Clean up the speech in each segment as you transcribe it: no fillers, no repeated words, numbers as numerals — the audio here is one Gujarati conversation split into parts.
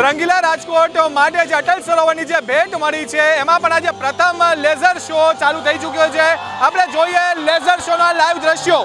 રંગીલા રાજકોટ માટે જે અટલ સરોવરની જે ભેટ મળી છે એમાં પણ આજે પ્રથમ લેઝર શો ચાલુ થઈ ચૂક્યો છે। આપણે જોઈએ લેઝર શોના લાઈવ દ્રશ્યો।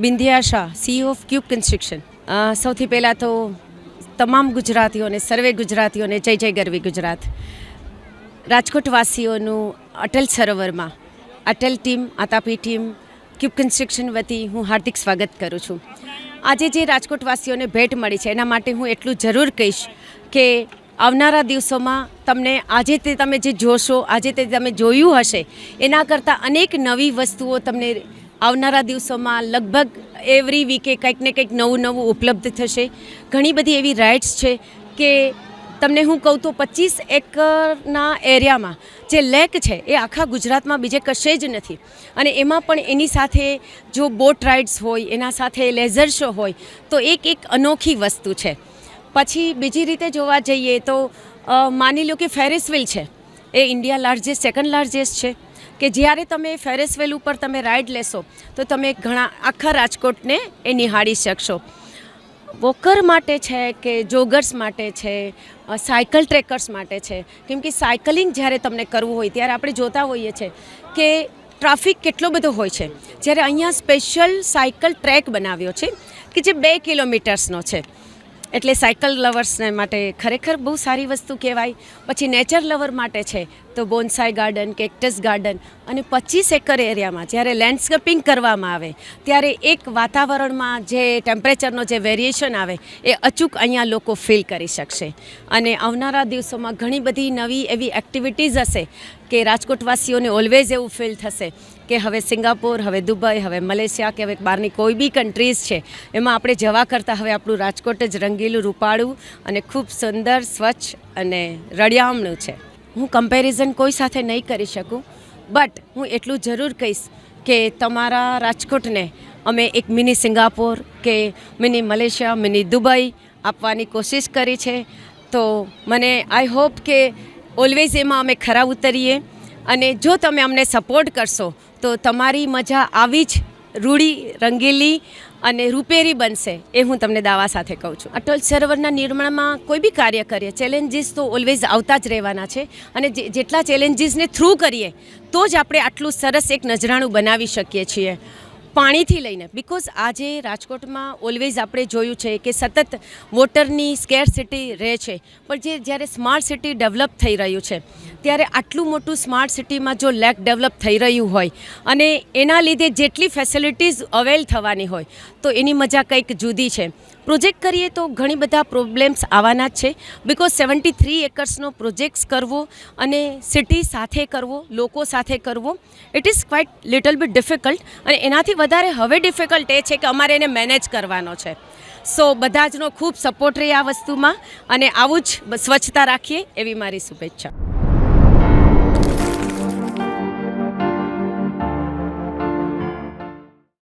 Bindiya Shah, CEO of cube construction. સૌથી પહેલાં તો તમામ ગુજરાતીઓને, સર્વે ગુજરાતીઓને જય જય ગરવી ગુજરાત। રાજકોટવાસીઓનું અટલ સરોવરમાં Atal team, Atapi team, cube construction વતી હું હાર્દિક સ્વાગત કરું છું। આજે જે રાજકોટવાસીઓને ભેટ મળી છે એના માટે હું એટલું જરૂર કહીશ કે આવનારા દિવસોમાં તમને આજે તે તમે જે જોશો, આજે તે તમે જોયું હશે એના કરતાં અનેક નવી વસ્તુઓ તમને આવનારા દિવસોમાં લગભગ એવરી વીકે કંઈક ને કંઈક નવું નવું ઉપલબ્ધ થશે। ઘણી બધી એવી રાઇડ્સ છે કે તમને હું કહું તો 25 એકરના એરિયામાં જે લેક છે એ આખા ગુજરાતમાં બીજે કશે જ નથી, અને એમાં પણ એની સાથે જો બોટ રાઇડ્સ હોય, એના સાથે લેઝર શો હોય તો એક અનોખી વસ્તુ છે। પછી બીજી રીતે જોવા જઈએ તો માની લો કે ફેરિસ વ્હીલ છે, એ ઇન્ડિયા લાર્જેસ્ટ, સેકન્ડ લાર્જેસ્ટ છે કે જ્યારે તમે ફેરિસ વ્હીલ ઉપર તમે રાઇડ લેશો તો તમે ઘણા આખા રાજકોટને એ નિહાળી શકશો। વોકર માટે છે કે જોગર્સ માટે છે, સાયકલ ટ્રેકર્સ માટે છે, કેમ કે સાયકલિંગ જ્યારે તમને કરવું હોય ત્યારે આપણે જોતા હોઈએ છીએ કે ટ્રાફિક કેટલો બધો હોય છે, જ્યારે અહીંયા સ્પેશિયલ સાયકલ ટ્રેક બનાવ્યો છે કે જે 2 કિલોમીટર્સનો છે, એટલે સાયકલ લવર્સને માટે ખરેખર બહુ સારી વસ્તુ કહેવાય। પછી નેચર લવર માટે છે તો બોન્સાઈ ગાર્ડન, કેક્ટસ ગાર્ડન, અને 25 એકર એરિયામાં જ્યારે લેન્ડસ્કેપિંગ કરવામાં આવે ત્યારે એક વાતાવરણમાં જે ટેમ્પરેચરનો જે વેરિએશન આવે એ અચૂક અહીંયા લોકો ફીલ કરી શકશે। અને આવનારા દિવસોમાં ઘણી બધી નવી એવી એક્ટિવિટીઝ હશે કે રાજકોટવાસીઓને ઓલવેઝ એવું ફીલ થશે કે હવે સિંગાપોર, હવે દુબઈ, હવે મલેશિયા કે હવે બહારની કોઈ બી કન્ટ્રીઝ છે એમાં આપણે જવા કરતાં હવે આપણું રાજકોટ જ રંગીલું, રૂપાળું અને ખૂબ સુંદર, સ્વચ્છ અને રળિયામણું છે। હું કમ્પેરિઝન કોઈ સાથે નહીં કરી શકું, બટ હું એટલું જરૂર કહીશ કે તમારા રાજકોટને અમે એક મિની સિંગાપોર કે મિની મલેશિયા, મિની દુબઈ આપવાની કોશિશ કરી છે। તો મને આઈ હોપ કે ઓલવેઝ એમાં અમે ખરા ઉતરીએ, અને જો તમે અમને સપોર્ટ કરશો તો તમારી મજા આવી જ રૂડી, રંગીલી અને રૂપેરી બનશે, એ હું તમને દાવા સાથે કહું છું। અટલ સરોવરના નિર્માણમાં કોઈ બી કાર્ય કરીએ, ચેલેન્જીસ તો ઓલવેઝ આવતા જ રહેવાના છે, અને જેટલા ચેલેન્જીસને થ્રુ કરીએ તો જ આપણે આટલું સરસ એક નજરાણું બનાવી શકીએ છીએ। પાણીથી લઈને, બિકોઝ આજે રાજકોટમાં ઓલવેઝ આપણે જોયું છે કે સતત વોટરની સ્કેરસિટી રહે છે, પણ જ્યારે સ્માર્ટ સિટી ડેવલપ થઈ રહ્યું છે ત્યારે આટલું મોટું સ્માર્ટ સિટીમાં જો લેક ડેવલપ થઈ રહ્યું હોય અને એના લીધે જેટલી ફેસિલિટીઝ અવેલ થવાની હોય તો એની મજા કંઈક જુદી છે। પ્રોજેક્ટ કરીએ તો ઘણી બધા પ્રોબ્લેમ્સ આવવાના જ છે, બિકોઝ 73 એકર્સનો પ્રોજેક્ટ્સ કરવો અને સિટી સાથે કરવો, લોકો સાથે કરવો, it is quite little bit difficult, અને એનાથી વધારે હવે ડિફિકલ્ટ એ છે કે અમારે એને મેનેજ કરવાનો છે। સો બધા જનો ખૂબ સપોર્ટ રહે આ વસ્તુમાં અને આવું જ સ્વચ્છતા રાખીએ એવી મારી શુભેચ્છા.